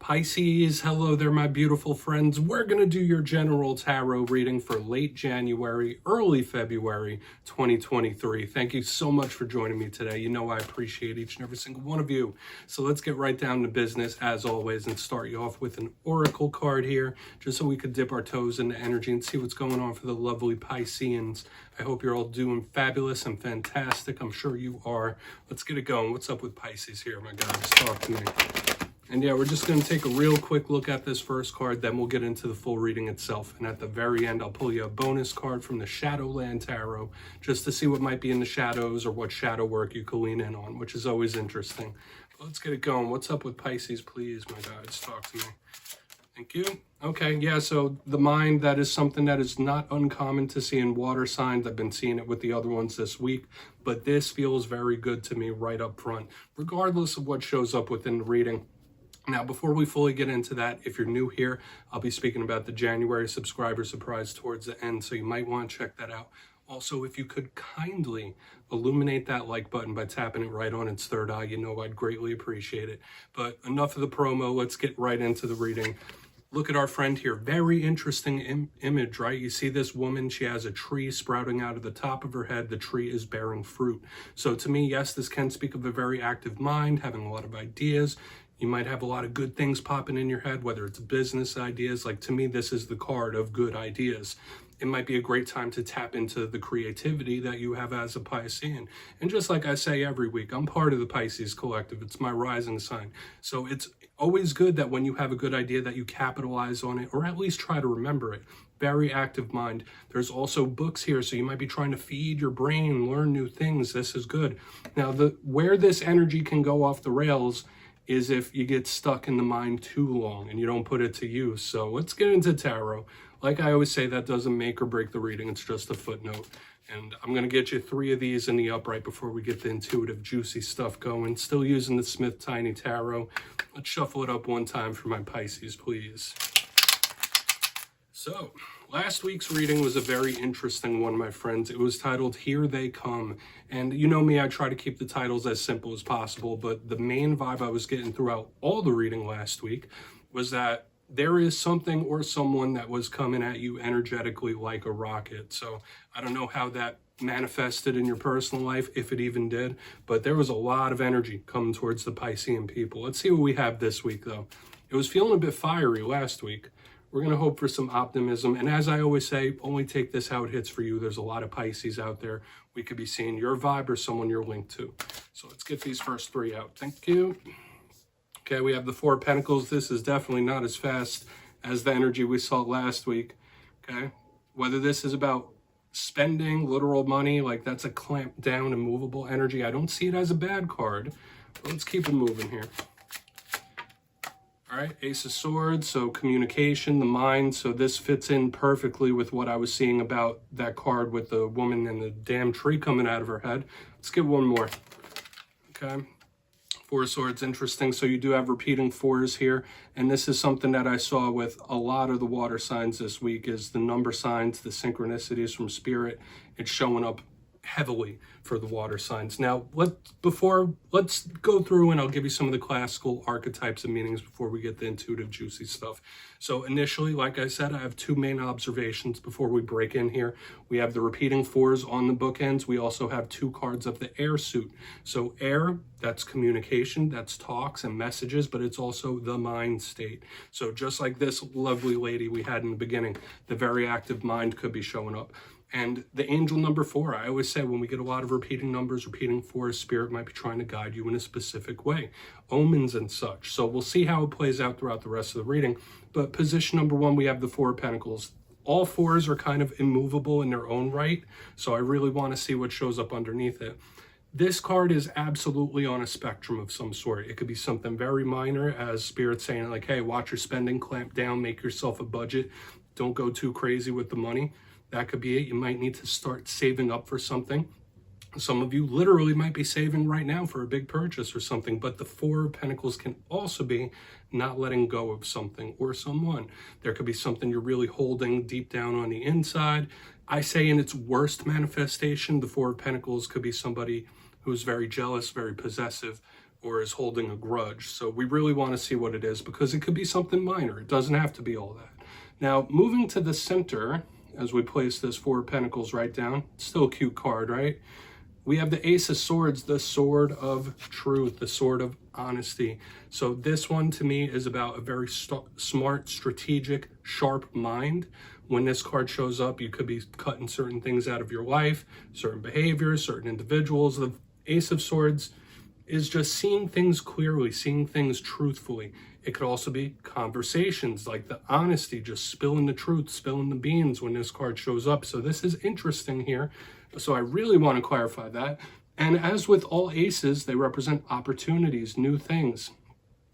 Pisces, hello there, my beautiful friends. We're going to do your general tarot reading for late January, early February 2023. Thank you so much for joining me today. You know I appreciate each and every single one of you. So let's get right down to business, as always, and start you off with an oracle card here, just so we could dip our toes into energy and see what's going on for the lovely Pisceans. I hope you're all doing fabulous and fantastic. I'm sure you are. Let's get it going. What's up with Pisces here, my guys? Talk to me. And yeah, we're just going to take a real quick look at this first card, then we'll get into the full reading itself. And at the very end, I'll pull you a bonus card from the Shadowland Tarot, just to see what might be in the shadows or what shadow work you could lean in on, which is always interesting. But let's get it going. What's up with Pisces, please, my guys? Talk to me. Thank you. Okay, yeah, so the mind, that is something that is not uncommon to see in water signs. I've been seeing it with the other ones this week, but this feels very good to me right up front, regardless of what shows up within the reading. Now, before we fully get into that, if you're new here, I'll be speaking about the January subscriber surprise towards the end, so you might want to check that out. Also, if you could kindly illuminate that like button by tapping it right on its third eye, you know I'd greatly appreciate it. But enough of the promo, let's get right into the reading. Look at our friend here. Very interesting image, right? You see this woman, she has a tree sprouting out of the top of her head. The tree is bearing fruit. So to me, yes, this can speak of a very active mind, having a lot of ideas. You might have a lot of good things popping in your head, whether it's business ideas. Like, to me, this is the card of good ideas. It might be a great time to tap into the creativity that you have as a Piscean. And just like I say every week, I'm part of the Pisces collective. It's my rising sign. So it's always good that when you have a good idea that you capitalize on it, or at least try to remember it. Very active mind. There's also books here, so you might be trying to feed your brain, learn new things. This is good. Now, where this energy can go off the rails is if you get stuck in the mind too long and you don't put it to use. So let's get into tarot. Like I always say, that doesn't make or break the reading. It's just a footnote. And I'm going to get you 3 of these in the upright before we get the intuitive, juicy stuff going. Still using the Smith Tiny Tarot. Let's shuffle it up one time for my Pisces, please. So, last week's reading was a very interesting one, my friends. It was titled, Here They Come. And you know me, I try to keep the titles as simple as possible, but the main vibe I was getting throughout all the reading last week was that there is something or someone that was coming at you energetically like a rocket. So I don't know how that manifested in your personal life, if it even did, but there was a lot of energy coming towards the Piscean people. Let's see what we have this week, though. It was feeling a bit fiery last week. We're going to hope for some optimism. And as I always say, only take this how it hits for you. There's a lot of Pisces out there. We could be seeing your vibe or someone you're linked to. So let's get these first 3 out. Thank you. Okay, we have the 4 of Pentacles. This is definitely not as fast as the energy we saw last week. Okay, whether this is about spending literal money, like that's a clamped down, immovable energy. I don't see it as a bad card. But let's keep it moving here. All right, Ace of Swords, so communication, the mind. So this fits in perfectly with what I was seeing about that card with the woman and the damn tree coming out of her head. Let's get one more. Okay, 4 of Swords, interesting. So you do have repeating 4s here. And this is something that I saw with a lot of the water signs this week, is the number signs, the synchronicities from spirit. It's showing up heavily for the water signs. Now, let's go through and I'll give you some of the classical archetypes and meanings before we get the intuitive, juicy stuff. So initially, like I said, I have 2 main observations before we break in here. We have the repeating 4s on the bookends. We also have 2 cards of the air suit. So air, that's communication, that's talks and messages, but it's also the mind state. So just like this lovely lady we had in the beginning, the very active mind could be showing up. And the angel number 4, I always say when we get a lot of repeating numbers, repeating 4s, spirit might be trying to guide you in a specific way. Omens and such. So we'll see how it plays out throughout the rest of the reading. But position number 1, we have the 4 of Pentacles. All 4s are kind of immovable in their own right. So I really want to see what shows up underneath it. This card is absolutely on a spectrum of some sort. It could be something very minor, as spirit saying like, hey, watch your spending, clamp down, make yourself a budget. Don't go too crazy with the money. That could be it. You might need to start saving up for something. Some of you literally might be saving right now for a big purchase or something, but the 4 of Pentacles can also be not letting go of something or someone. There could be something you're really holding deep down on the inside. I say in its worst manifestation, the 4 of Pentacles could be somebody who's very jealous, very possessive, or is holding a grudge. So we really want to see what it is, because it could be something minor. It doesn't have to be all that. Now, moving to the center, as we place this Four of Pentacles right down, still a cute card, right? We have the Ace of Swords, the sword of truth, the sword of honesty. So this one to me is about a very smart, strategic, sharp mind. When this card shows up, you could be cutting certain things out of your life, certain behaviors, certain individuals. The Ace of Swords is just seeing things clearly, seeing things truthfully. It could also be conversations, like the honesty, just spilling the truth, spilling the beans when this card shows up. So this is interesting here. So I really want to clarify that. And as with all aces, they represent opportunities, new things.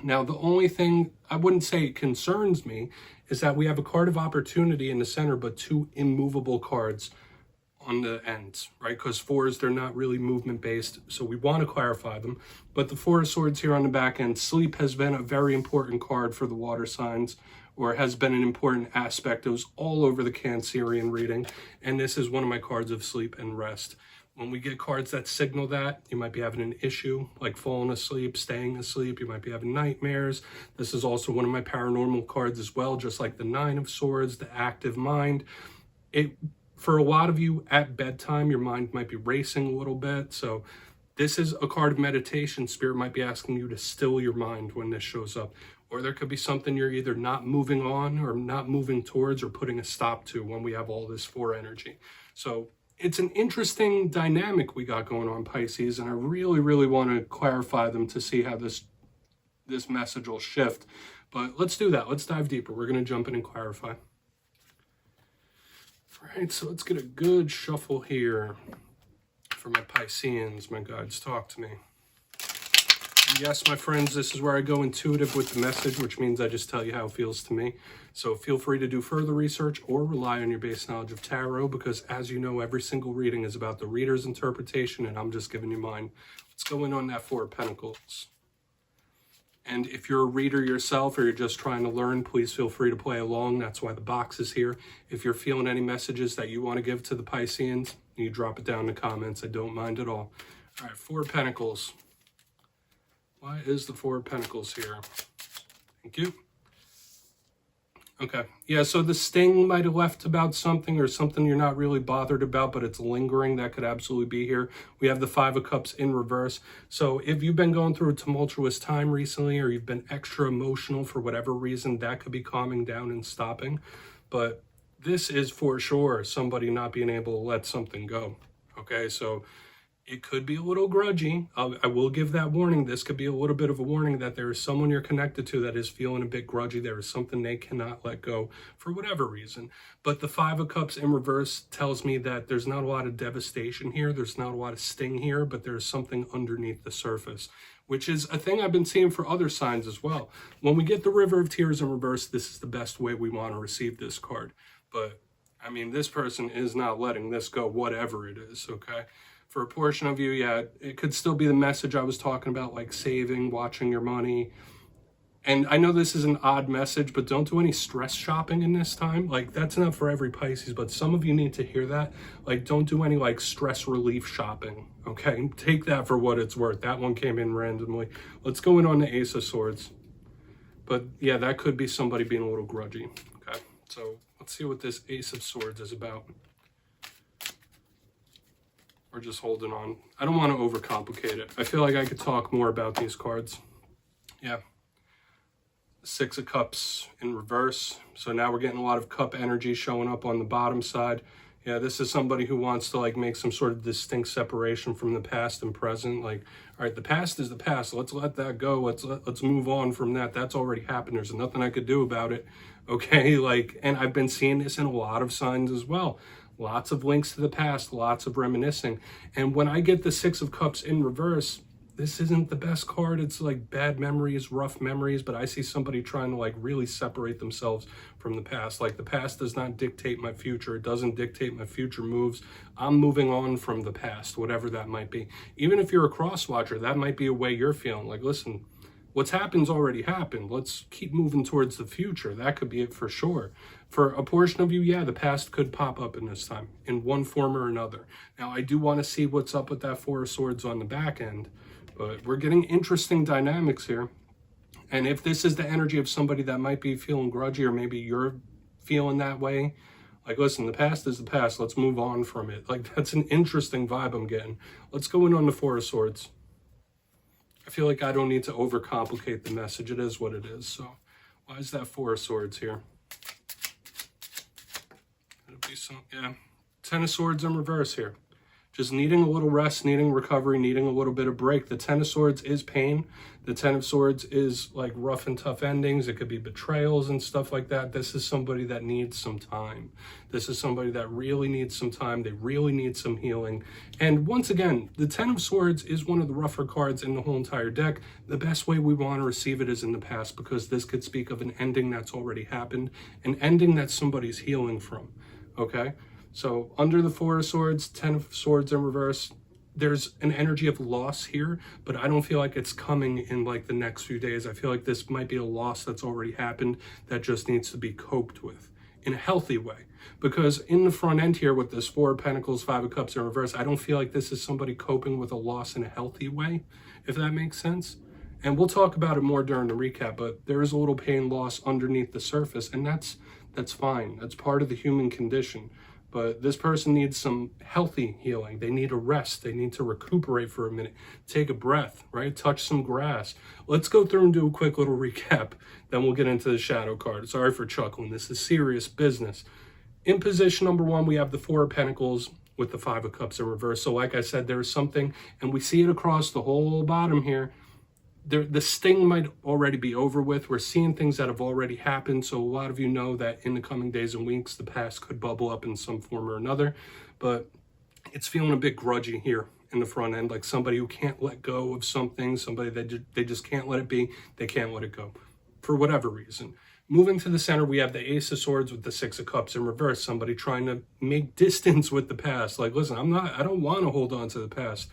Now, the only thing I wouldn't say concerns me is that we have a card of opportunity in the center, but two immovable cards on the ends, right? Because fours, they're not really movement based, so we want to clarify them. But the Four of Swords here on the back end, sleep has been a very important card for the water signs, or has been an important aspect. It was all over the Cancerian reading, and this is one of my cards of sleep and rest. When we get cards that signal that, you might be having an issue, like falling asleep, staying asleep, you might be having nightmares. This is also one of my paranormal cards as well, just like the Nine of Swords, the active mind. For a lot of you at bedtime, your mind might be racing a little bit. So this is a card of meditation. Spirit might be asking you to still your mind when this shows up. Or there could be something you're either not moving on or not moving towards or putting a stop to when we have all this four energy. So it's an interesting dynamic we got going on, Pisces, and I really, really want to clarify them to see how this message will shift. But let's do that. Let's dive deeper. We're going to jump in and clarify. All right, so let's get a good shuffle here for my Pisceans. My guides, talk to me. And yes, my friends, this is where I go intuitive with the message, which means I just tell you how it feels to me. So feel free to do further research or rely on your base knowledge of tarot, because as you know, every single reading is about the reader's interpretation, and I'm just giving you mine. Let's go in on that Four of Pentacles. And if you're a reader yourself or you're just trying to learn, please feel free to play along. That's why the box is here. If you're feeling any messages that you want to give to the Pisceans, you drop it down in the comments. I don't mind at all. All right, Four of Pentacles. Why is the Four of Pentacles here? Thank you. Okay. Yeah, so the sting might have left about something, or something you're not really bothered about, but it's lingering. That could absolutely be here. We have the Five of Cups in reverse. So if you've been going through a tumultuous time recently, or you've been extra emotional for whatever reason, that could be calming down and stopping. But this is for sure somebody not being able to let something go. Okay, so it could be a little grudgy. I will give that warning. This could be a little bit of a warning that there is someone you're connected to that is feeling a bit grudgy. There is something they cannot let go for whatever reason. But the Five of Cups in reverse tells me that there's not a lot of devastation here. There's not a lot of sting here, but there's something underneath the surface, which is a thing I've been seeing for other signs as well. When we get the River of Tears in reverse, this is the best way we want to receive this card. But, I mean, this person is not letting this go, whatever it is, okay? For a portion of you, yeah, it could still be the message I was talking about, like saving, watching your money. And I know this is an odd message, but don't do any stress shopping in this time. Like, that's not for every Pisces, but some of you need to hear that. Like, don't do any, like, stress relief shopping, okay? Take that for what it's worth. That one came in randomly. Let's go in on the Ace of Swords. But, yeah, that could be somebody being a little grudgy, okay? So let's see what this Ace of Swords is about. We're just holding on. I don't want to overcomplicate it. I feel like I could talk more about these cards. Yeah. Six of Cups in reverse. So now we're getting a lot of cup energy showing up on the bottom side. Yeah, this is somebody who wants to like make some sort of distinct separation from the past and present. Like, all right, the past is the past. Let's let that go. Let's move on from that. That's already happened. There's nothing I could do about it. Okay, like, and I've been seeing this in a lot of signs as well. Lots of links to the past, lots of reminiscing. And when I get the Six of Cups in reverse, this isn't the best card. It's like bad memories, rough memories, but I see somebody trying to like really separate themselves from the past. Like the past does not dictate my future. It doesn't dictate my future moves. I'm moving on from the past, whatever that might be. Even if you're a cross watcher, that might be a way you're feeling. Like, listen, what's happened's already happened. Let's keep moving towards the future. That could be it for sure. For a portion of you, yeah, the past could pop up in this time in one form or another. Now, I do want to see what's up with that Four of Swords on the back end, But we're getting interesting dynamics here. And if this is the energy of somebody that might be feeling grudgy, or maybe you're feeling that way, like, listen, the past is the past. Let's move on from it. Like, that's an interesting vibe I'm getting. Let's go in on the Four of Swords. I feel like I don't need to overcomplicate the message. It is what it is. So why is that Four of Swords here? It'll be some, yeah. Ten of Swords in reverse here. Just needing a little rest, needing recovery, needing a little bit of break. The Ten of Swords is pain. The Ten of Swords is like rough and tough endings. It could be betrayals and stuff like that. This is somebody that needs some time. This is somebody that really needs some time. They really need some healing. And once again, the Ten of Swords is one of the rougher cards in the whole entire deck. The best way we want to receive it is in the past, because this could speak of an ending that's already happened, an ending that somebody's healing from, okay? So under the Four of Swords, Ten of Swords in reverse, there's an energy of loss here, but I don't feel like it's coming in like the next few days. I feel like this might be a loss that's already happened that just needs to be coped with in a healthy way. Because in the front end here with this Four of Pentacles, Five of Cups in reverse, I don't feel like this is somebody coping with a loss in a healthy way, if that makes sense. And we'll talk about it more during the recap, but there is a little pain loss underneath the surface, and that's fine. That's part of the human condition. But this person needs some healthy healing. They need a rest. They need to recuperate for a minute. Take a breath, right? Touch some grass. Let's go through and do a quick little recap. Then we'll get into the shadow card. Sorry for chuckling. This is serious business. In position number one, we have the Four of Pentacles with the Five of Cups in reverse. So like I said, there's something, and we see it across the whole bottom here. The sting might already be over with. We're seeing things that have already happened. So a lot of you know that in the coming days and weeks, the past could bubble up in some form or another. But it's feeling a bit grudgy here in the front end, like somebody who can't let go of something, somebody that they just can't let it be. They can't let it go for whatever reason. Moving to the center, we have the Ace of Swords with the Six of Cups in reverse. Somebody trying to make distance with the past. Like, listen, I don't want to hold on to the past.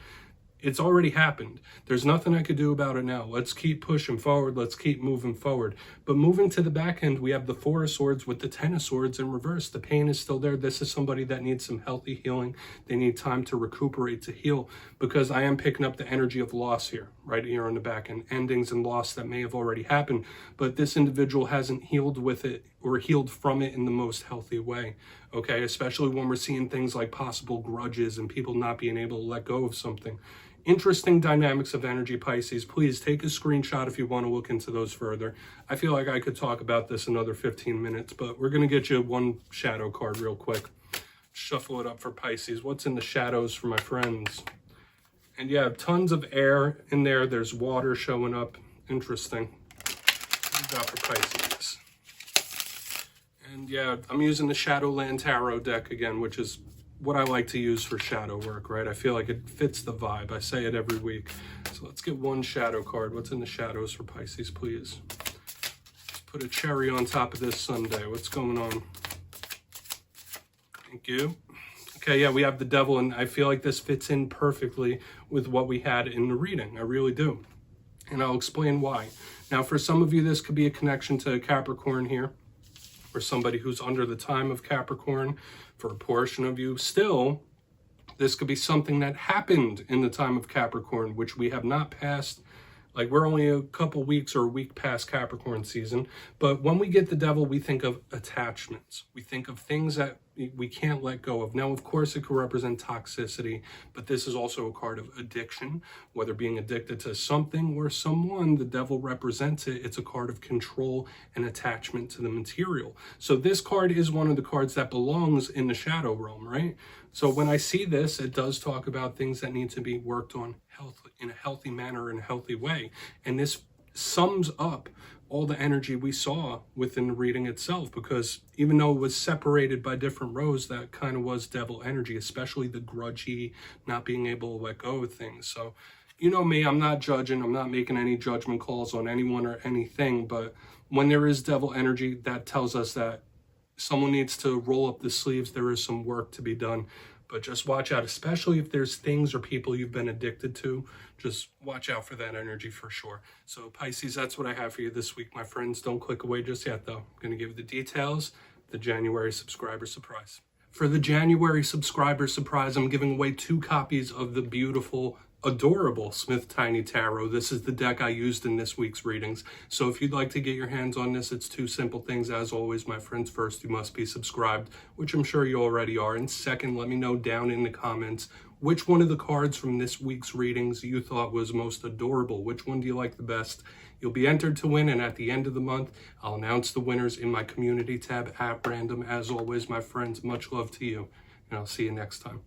It's already happened. There's nothing I could do about it now. Let's keep pushing forward. Let's keep moving forward. But moving to the back end, we have the Four of Swords with the Ten of Swords in reverse. The pain is still there. This is somebody that needs some healthy healing. They need time to recuperate, to heal, because I am picking up the energy of loss here, right here on the back end. Endings and loss that may have already happened, but this individual hasn't healed with it or healed from it in the most healthy way, okay? Especially when we're seeing things like possible grudges and people not being able to let go of something. Interesting dynamics of energy, Pisces. Please take a screenshot if you want to look into those further. I feel like I could talk about this another 15 minutes, but we're going to get you one shadow card real quick. Shuffle it up for Pisces. What's in the shadows for my friends? And yeah, tons of air in there. There's water showing up. Interesting. What do you got for Pisces? And yeah, I'm using the Shadowland Tarot deck again, which is what I like to use for shadow work, right? I feel like it fits the vibe. I say it every week. So let's get one shadow card. What's in the shadows for Pisces, please? Let's put a cherry on top of this sundae. What's going on? Thank you. Okay, yeah, we have the Devil, and I feel like this fits in perfectly with what we had in the reading. I really do. And I'll explain why. Now, for some of you, this could be a connection to Capricorn here, or somebody who's under the time of Capricorn. For a portion of you, still, this could be something that happened in the time of Capricorn, which we have not passed. Like, we're only a couple weeks or a week past Capricorn season. But when we get the Devil, we think of attachments. We think of things that we can't let go of. Now, of course, it could represent toxicity, but this is also a card of addiction, whether being addicted to something or someone. The Devil represents it. It's a card of control and attachment to the material. So this card is one of the cards that belongs in the shadow realm, right? So when I see this, it does talk about things that need to be worked on in a healthy manner, in a healthy way. And this sums up all the energy we saw within the reading itself, because even though it was separated by different rows, that kind of was Devil energy, especially the grudgy, not being able to let go of things. So, you know me, I'm not judging. I'm not making any judgment calls on anyone or anything. But when there is Devil energy, that tells us that someone needs to roll up the sleeves. There is some work to be done. But just watch out, especially if there's things or people you've been addicted to. Just watch out for that energy for sure. So Pisces, that's what I have for you this week, my friends. Don't click away just yet, though. I'm going to give you the details, the January subscriber surprise. For the January subscriber surprise, I'm giving away 2 copies of the beautiful adorable Smith Tiny Tarot. This is the deck I used in this week's readings. So if you'd like to get your hands on this, it's two simple things. As always, my friends, first, you must be subscribed, which I'm sure you already are. And second, let me know down in the comments which one of the cards from this week's readings you thought was most adorable. Which one do you like the best? You'll be entered to win, and at the end of the month, I'll announce the winners in my community tab at random. As always, my friends, much love to you, and I'll see you next time.